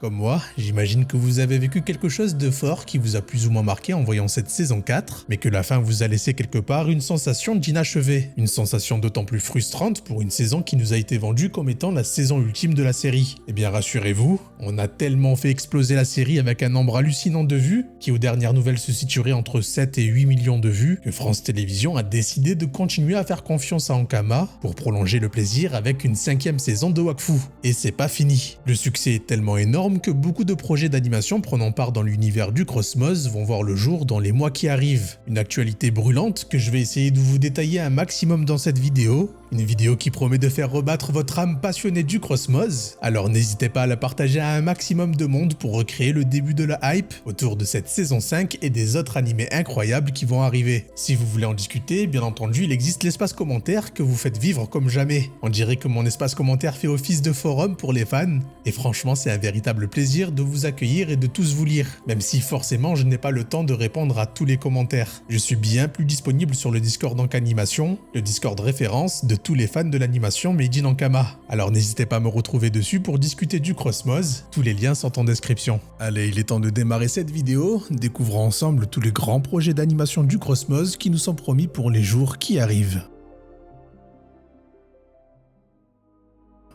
Comme moi, j'imagine que vous avez vécu quelque chose de fort qui vous a plus ou moins marqué en voyant cette saison 4, mais que la fin vous a laissé quelque part une sensation d'inachevé. Une sensation d'autant plus frustrante pour une saison qui nous a été vendue comme étant la saison ultime de la série. Eh bien rassurez-vous, on a tellement fait exploser la série avec un nombre hallucinant de vues, qui aux dernières nouvelles se situerait entre 7 et 8 millions de vues, que France Télévisions a décidé de continuer à faire confiance à Ankama pour prolonger le plaisir avec une 5e saison de Wakfu. Et c'est pas fini. Le succès est tellement énorme que beaucoup de projets d'animation prenant part dans l'univers du Cosmos vont voir le jour dans les mois qui arrivent. Une actualité brûlante que je vais essayer de vous détailler un maximum dans cette vidéo. Une vidéo qui promet de faire rebattre votre âme passionnée du Cosmos, alors n'hésitez pas à la partager à un maximum de monde pour recréer le début de la hype autour de cette saison 5 et des autres animés incroyables qui vont arriver. Si vous voulez en discuter, bien entendu, il existe l'espace commentaire que vous faites vivre comme jamais. On dirait que mon espace commentaire fait office de forum pour les fans, et franchement c'est un véritable plaisir de vous accueillir et de tous vous lire, même si forcément je n'ai pas le temps de répondre à tous les commentaires. Je suis bien plus disponible sur le Discord d'Ankanimation, le Discord référence de tous les fans de l'animation Made in Ankama. Alors n'hésitez pas à me retrouver dessus pour discuter du Cosmos, tous les liens sont en description. Allez, il est temps de démarrer cette vidéo, découvrons ensemble tous les grands projets d'animation du Cosmos qui nous sont promis pour les jours qui arrivent.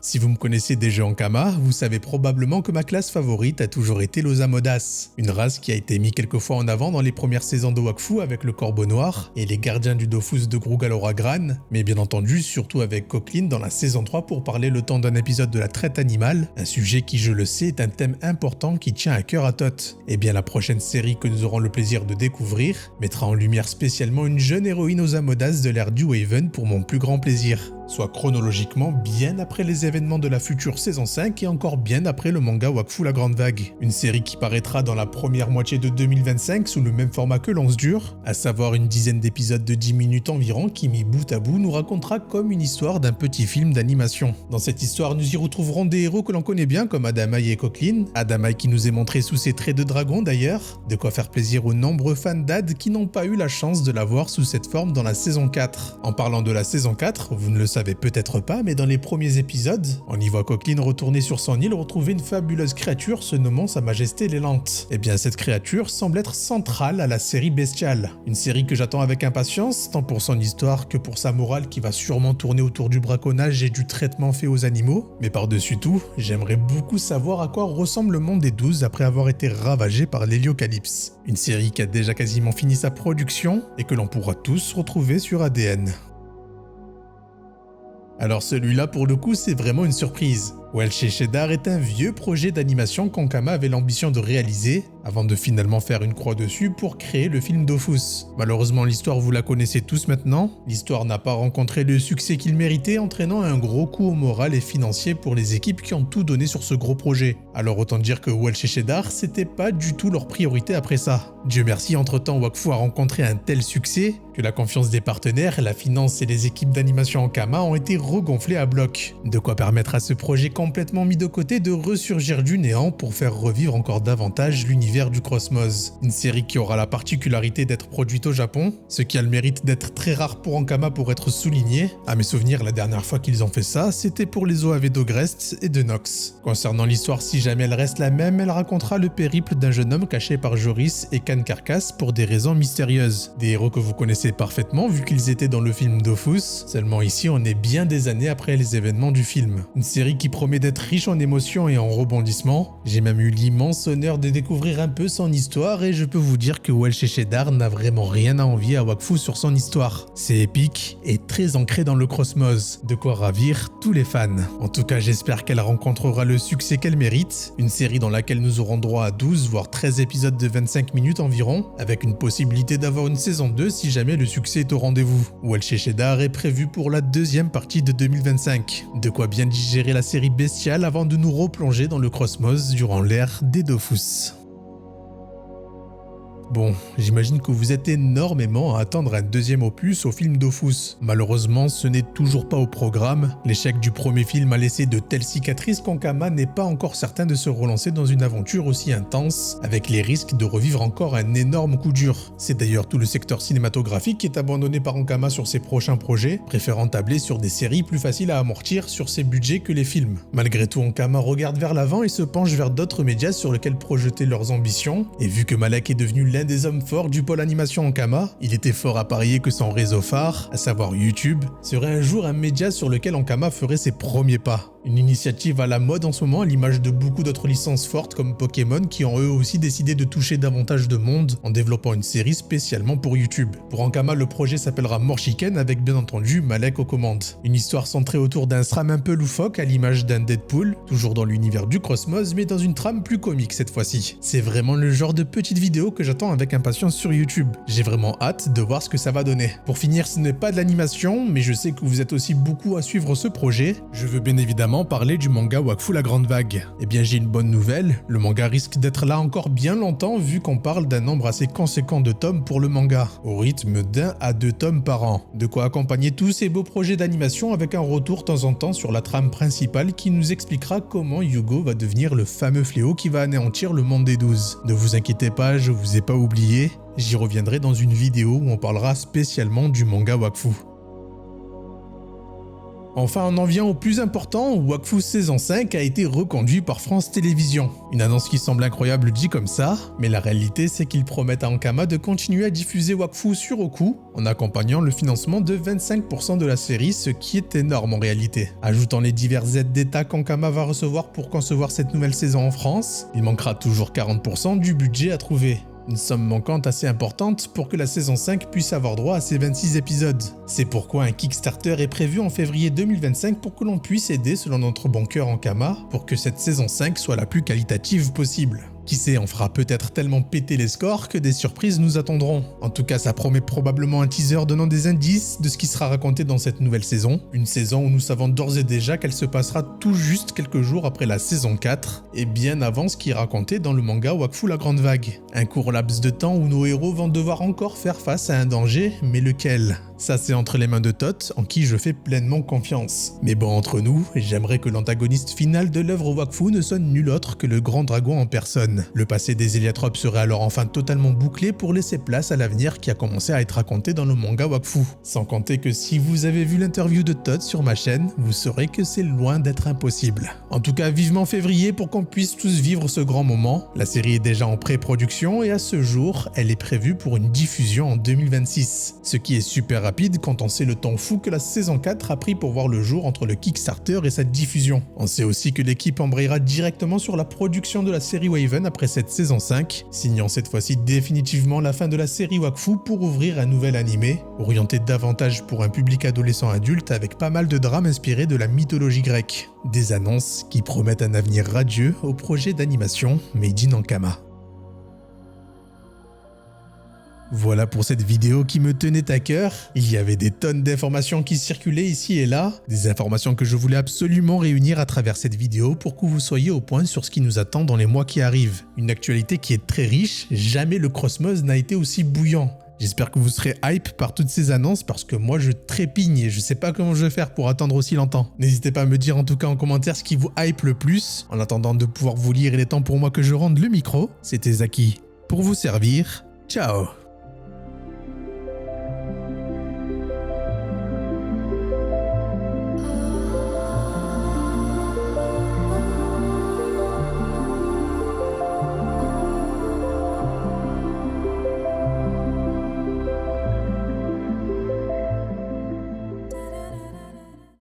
Si vous me connaissez déjà Ankama, vous savez probablement que ma classe favorite a toujours été l'Osamodas, une race qui a été mise quelques fois en avant dans les premières saisons de Wakfu avec le Corbeau Noir et les Gardiens du Dofus de Grugalora Gran, mais bien entendu surtout avec Coqueline dans la saison 3 pour parler le temps d'un épisode de la traite animale, un sujet qui je le sais est un thème important qui tient à cœur à Tot. Et bien la prochaine série que nous aurons le plaisir de découvrir mettra en lumière spécialement une jeune héroïne Osamodas de l'ère du Waven pour mon plus grand plaisir, soit chronologiquement bien après les événements de la future saison 5 et encore bien après le manga Wakfu la Grande Vague. Une série qui paraîtra dans la première moitié de 2025 sous le même format que Lance Dur, à savoir une dizaine d'épisodes de 10 minutes environ qui mis bout à bout nous racontera comme une histoire d'un petit film d'animation. Dans cette histoire nous y retrouverons des héros que l'on connaît bien comme Adamai et Coqueline, Adamai qui nous est montré sous ses traits de dragon d'ailleurs, de quoi faire plaisir aux nombreux fans d'Ad qui n'ont pas eu la chance de la voir sous cette forme dans la saison 4. En parlant de la saison 4, vous ne le savez peut-être pas, mais dans les premiers épisodes, on y voit Coqueline retourner sur son île retrouver une fabuleuse créature se nommant Sa Majesté l'Élante. Et bien cette créature semble être centrale à la série Bestial, une série que j'attends avec impatience, tant pour son histoire que pour sa morale qui va sûrement tourner autour du braconnage et du traitement fait aux animaux. Mais par-dessus tout, j'aimerais beaucoup savoir à quoi ressemble le monde des 12 après avoir été ravagé par l'héliocalypse. Une série qui a déjà quasiment fini sa production et que l'on pourra tous retrouver sur ADN. Alors celui-là pour le coup c'est vraiment une surprise. Welsh et Cheddar est un vieux projet d'animation qu'Ankama avait l'ambition de réaliser avant de finalement faire une croix dessus pour créer le film Dofus. Malheureusement l'histoire vous la connaissez tous maintenant, l'histoire n'a pas rencontré le succès qu'il méritait entraînant un gros coup au moral et financier pour les équipes qui ont tout donné sur ce gros projet. Alors autant dire que Welsh et Cheddar c'était pas du tout leur priorité après ça. Dieu merci entre-temps Wakfu a rencontré un tel succès que la confiance des partenaires, la finance et les équipes d'animation Ankama ont été regonflées à bloc. De quoi permettre à ce projet complètement mis de côté de ressurgir du néant pour faire revivre encore davantage l'univers du Cosmos. Une série qui aura la particularité d'être produite au Japon, ce qui a le mérite d'être très rare pour Ankama pour être souligné. À mes souvenirs, la dernière fois qu'ils ont fait ça, c'était pour les OAV d'Ogrest et de Nox. Concernant l'histoire, si jamais elle reste la même, elle racontera le périple d'un jeune homme caché par Joris et Can Carcass pour des raisons mystérieuses. Des héros que vous connaissez parfaitement vu qu'ils étaient dans le film Dofus, seulement ici on est bien des années après les événements du film. Une série qui promet d'être riche en émotions et en rebondissements. J'ai même eu l'immense honneur de découvrir un peu son histoire et je peux vous dire que Welsh et Cheddar n'a vraiment rien à envier à Wakfu sur son histoire. C'est épique et très ancré dans le Cosmos, de quoi ravir tous les fans. En tout cas j'espère qu'elle rencontrera le succès qu'elle mérite, une série dans laquelle nous aurons droit à 12 voire 13 épisodes de 25 minutes environ, avec une possibilité d'avoir une saison 2 si jamais le succès est au rendez-vous. Welsh et Cheddar est prévu pour la deuxième partie de 2025. De quoi bien digérer la série Bestial avant de nous replonger dans le Cosmos durant l'ère des Dofus. Bon, j'imagine que vous êtes énormément à attendre un deuxième opus au film Dofus. Malheureusement, ce n'est toujours pas au programme. L'échec du premier film a laissé de telles cicatrices qu'Ankama n'est pas encore certain de se relancer dans une aventure aussi intense, avec les risques de revivre encore un énorme coup dur. C'est d'ailleurs tout le secteur cinématographique qui est abandonné par Ankama sur ses prochains projets, préférant tabler sur des séries plus faciles à amortir sur ses budgets que les films. Malgré tout, Ankama regarde vers l'avant et se penche vers d'autres médias sur lesquels projeter leurs ambitions, et vu que Malek est devenu l'un des hommes forts du pôle animation Ankama, il était fort à parier que son réseau phare, à savoir YouTube, serait un jour un média sur lequel Ankama ferait ses premiers pas. Une initiative à la mode en ce moment à l'image de beaucoup d'autres licences fortes comme Pokémon qui ont eux aussi décidé de toucher davantage de monde en développant une série spécialement pour YouTube. Pour Ankama, le projet s'appellera More Chicken avec bien entendu Malek aux commandes. Une histoire centrée autour d'un SRAM un peu loufoque à l'image d'un Deadpool, toujours dans l'univers du Cosmos mais dans une trame plus comique cette fois-ci. C'est vraiment le genre de petite vidéo que j'attends avec impatience sur YouTube. J'ai vraiment hâte de voir ce que ça va donner. Pour finir, ce n'est pas de l'animation, mais je sais que vous êtes aussi beaucoup à suivre ce projet. Je veux bien évidemment parler du manga Wakfu la Grande Vague. Eh bien j'ai une bonne nouvelle, le manga risque d'être là encore bien longtemps vu qu'on parle d'un nombre assez conséquent de tomes pour le manga, au rythme d'1 à 2 tomes par an. De quoi accompagner tous ces beaux projets d'animation avec un retour de temps en temps sur la trame principale qui nous expliquera comment Yugo va devenir le fameux fléau qui va anéantir le monde des 12. Ne vous inquiétez pas, je vous ai pas oublié, j'y reviendrai dans une vidéo où on parlera spécialement du manga Wakfu. Enfin, on en vient au plus important, Wakfu saison 5 a été reconduit par France Télévisions. Une annonce qui semble incroyable dit comme ça, mais la réalité c'est qu'ils promettent à Ankama de continuer à diffuser Wakfu sur Roku, en accompagnant le financement de 25% de la série, ce qui est énorme en réalité. Ajoutant les diverses aides d'État qu'Ankama va recevoir pour concevoir cette nouvelle saison en France, il manquera toujours 40% du budget à trouver. Une somme manquante assez importante pour que la saison 5 puisse avoir droit à ses 26 épisodes. C'est pourquoi un Kickstarter est prévu en février 2025 pour que l'on puisse aider selon notre bon cœur Ankama pour que cette saison 5 soit la plus qualitative possible. Qui sait, on fera peut-être tellement péter les scores que des surprises nous attendront. En tout cas, ça promet probablement un teaser donnant des indices de ce qui sera raconté dans cette nouvelle saison. Une saison où nous savons d'ores et déjà qu'elle se passera tout juste quelques jours après la saison 4, et bien avant ce qui est raconté dans le manga Wakfu la Grande Vague. Un court laps de temps où nos héros vont devoir encore faire face à un danger, mais lequel ? Ça c'est entre les mains de Tot, en qui je fais pleinement confiance. Mais bon, entre nous, j'aimerais que l'antagoniste final de l'œuvre Wakfu ne soit nul autre que le grand dragon en personne. Le passé des Héliotropes serait alors enfin totalement bouclé pour laisser place à l'avenir qui a commencé à être raconté dans le manga Wakfu. Sans compter que si vous avez vu l'interview de Tot sur ma chaîne, vous saurez que c'est loin d'être impossible. En tout cas, vivement février pour qu'on puisse tous vivre ce grand moment. La série est déjà en pré-production et à ce jour, elle est prévue pour une diffusion en 2026. Ce qui est super rapide quand on sait le temps fou que la saison 4 a pris pour voir le jour entre le Kickstarter et sa diffusion. On sait aussi que l'équipe embrayera directement sur la production de la série Waven après cette saison 5, signant cette fois-ci définitivement la fin de la série Wakfu pour ouvrir un nouvel animé, orienté davantage pour un public adolescent adulte avec pas mal de drames inspirés de la mythologie grecque. Des annonces qui promettent un avenir radieux au projet d'animation Made in Ankama. Voilà pour cette vidéo qui me tenait à cœur. Il y avait des tonnes d'informations qui circulaient ici et là, des informations que je voulais absolument réunir à travers cette vidéo pour que vous soyez au point sur ce qui nous attend dans les mois qui arrivent. Une actualité qui est très riche, jamais le Cosmos n'a été aussi bouillant. J'espère que vous serez hype par toutes ces annonces parce que moi je trépigne et je sais pas comment je vais faire pour attendre aussi longtemps. N'hésitez pas à me dire en tout cas en commentaire ce qui vous hype le plus. En attendant de pouvoir vous lire, il est temps pour moi que je rende le micro. C'était Zaki pour vous servir. Ciao.